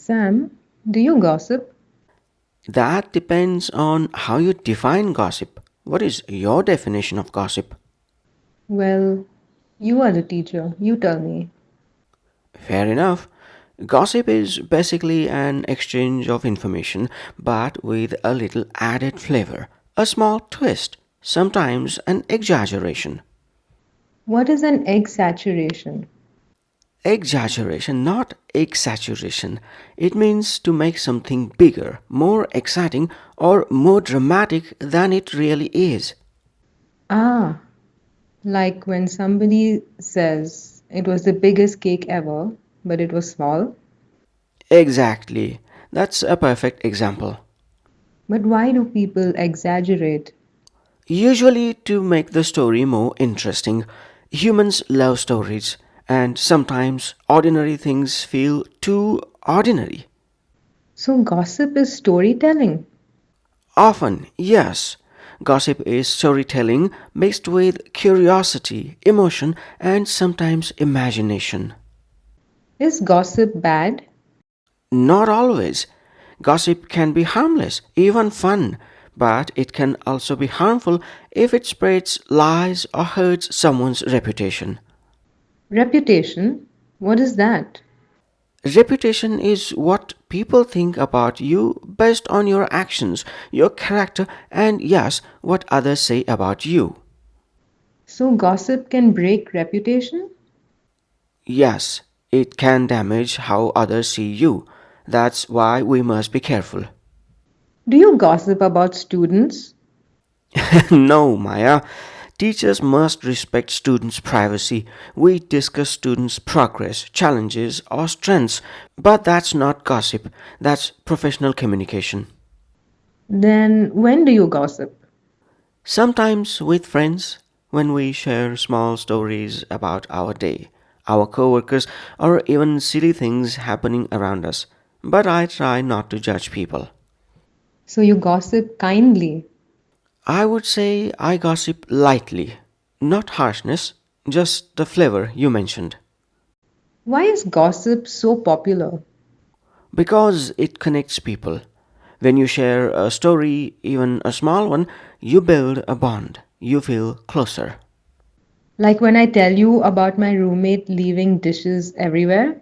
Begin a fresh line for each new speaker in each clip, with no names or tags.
Sam, do you gossip?
That depends on how you define gossip. What is your definition of gossip?
Well, you are the teacher. You tell me.
Fair enough. Gossip is basically an exchange of information, but with a little added flavor, a small twist, sometimes an exaggeration.
What is an egg saturation?
Exaggeration, not exaggeration. It means to make something bigger, more exciting, or more dramatic than it really is.
Ah, like when somebody says it was the biggest cake ever, but it was small.
Exactly. That's a perfect example.
But why do people exaggerate?
Usually, to make the story more interesting, humans love stories, and sometimes ordinary things feel too ordinary.
So, gossip is storytelling.
Often, yes, gossip is storytelling mixed with curiosity, emotion, and sometimes imagination.
Is gossip bad?
Not always. Gossip can be harmless, even fun, but it can also be harmful if it spreads lies or hurts someone's reputation.
Reputation? What is that?
Reputation is what people think about you based on your actions, your character, and yes, what others say about you.
So, gossip can break reputation?
Yes, it can damage how others see you. That's why we must be careful.
Do you gossip about students?
No, Maya. Teachers must respect students' privacy. We discuss students' progress, challenges, or strengths, but that's not gossip. That's professional communication.
Then, when do you gossip?
Sometimes with friends, when we share small stories about our day, our coworkers, or even silly things happening around us. But I try not to judge people.
So, you gossip kindly.
I would say I gossip lightly, not harshness, just the flavor you mentioned.
Why is gossip so popular?
Because it connects people. When you share a story, even a small one, you build a bond. You feel closer.
Like when I tell you about my roommate leaving dishes everywhere?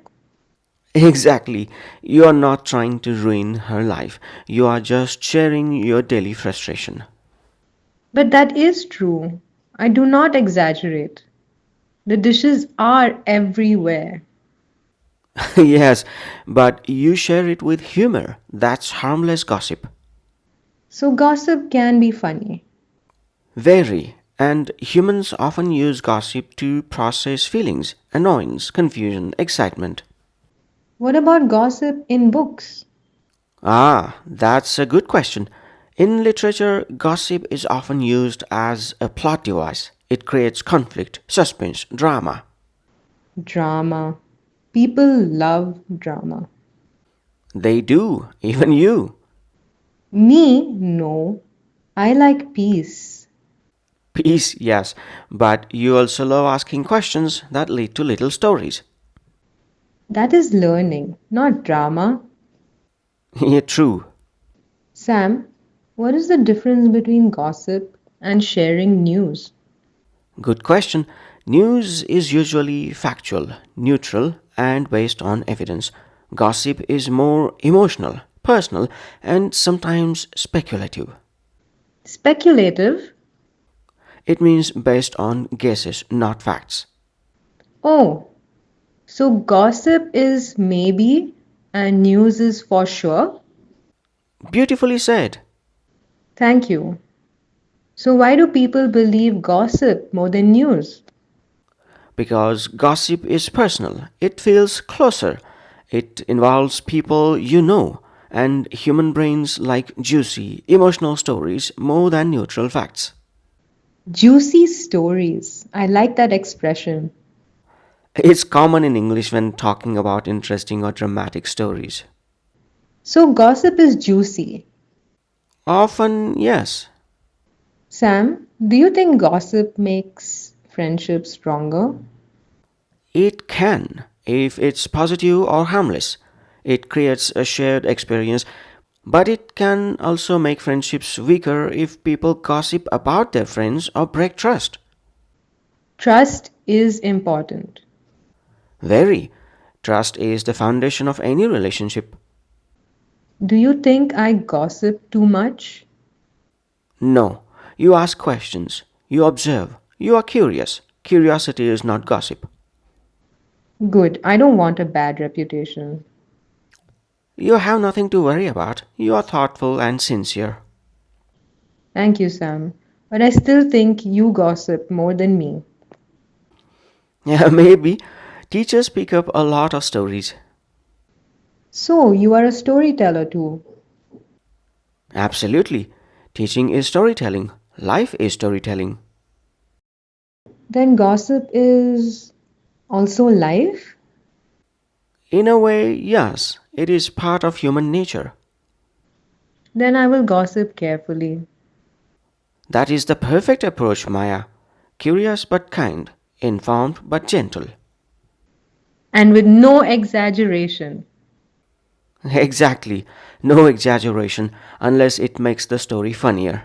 Exactly. You are not trying to ruin her life. You are just sharing your daily frustration.
But that is true. I do not exaggerate. The dishes are everywhere.
Yes, but you share it with humor. That's harmless gossip.
So, gossip can be funny.
Very. And humans often use gossip to process feelings, annoyance, confusion, excitement.
What about gossip in books?
Ah, that's a good question. In literature, gossip is often used as a plot device. It creates conflict, suspense, drama.
Drama. People love drama.
They do, even you.
Me, no. I like peace.
Peace, yes, but you also love asking questions that lead to little stories.
That is learning, not drama.
Yeah, true.
Sam, what is the difference between gossip and sharing news?
Good question. News is usually factual, neutral, and based on evidence. Gossip is more emotional, personal, and sometimes speculative.
Speculative?
It means based on guesses, not facts.
Oh, so gossip is maybe and news is for sure?
Beautifully said.
Thank you. So, why do people believe gossip more than news?
Because gossip is personal, it feels closer, it involves people you know, and human brains like juicy, emotional stories more than neutral facts.
Juicy stories. I like that expression.
It's common in English when talking about interesting or dramatic stories.
So, gossip is juicy.
Often, yes,
Sam, do you think gossip makes friendships stronger?
it can, if it's positive or harmless. It creates a shared experience, but it can also make friendships weaker if people gossip about their friends or break trust.
Trust is important.
Very. Trust is the foundation of any relationship.
Do you think I gossip too much?
No. You ask questions. You observe. You are curious. Curiosity is not gossip.
Good, I don't want a bad reputation.
You have nothing to worry about. You are thoughtful and sincere.
Thank you, Sam. But I still think you gossip more than me.
Yeah, maybe. Teachers pick up a lot of stories.
So, you are a storyteller too.
Absolutely. Teaching is storytelling. Life is storytelling.
Then gossip is also life?
In a way, yes, it is part of human nature.
Then I will gossip carefully.
That is the perfect approach, Maya. Curious but kind, informed but gentle.
And with no exaggeration.
Exactly. No exaggeration unless it makes the story funnier.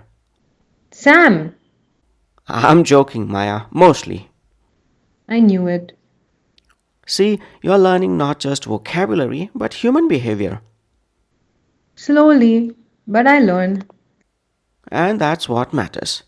Sam!
I'm joking, Maya, mostly.
I knew it.
See, you're learning not just vocabulary but human behavior.
Slowly, but I learn.
And that's what matters.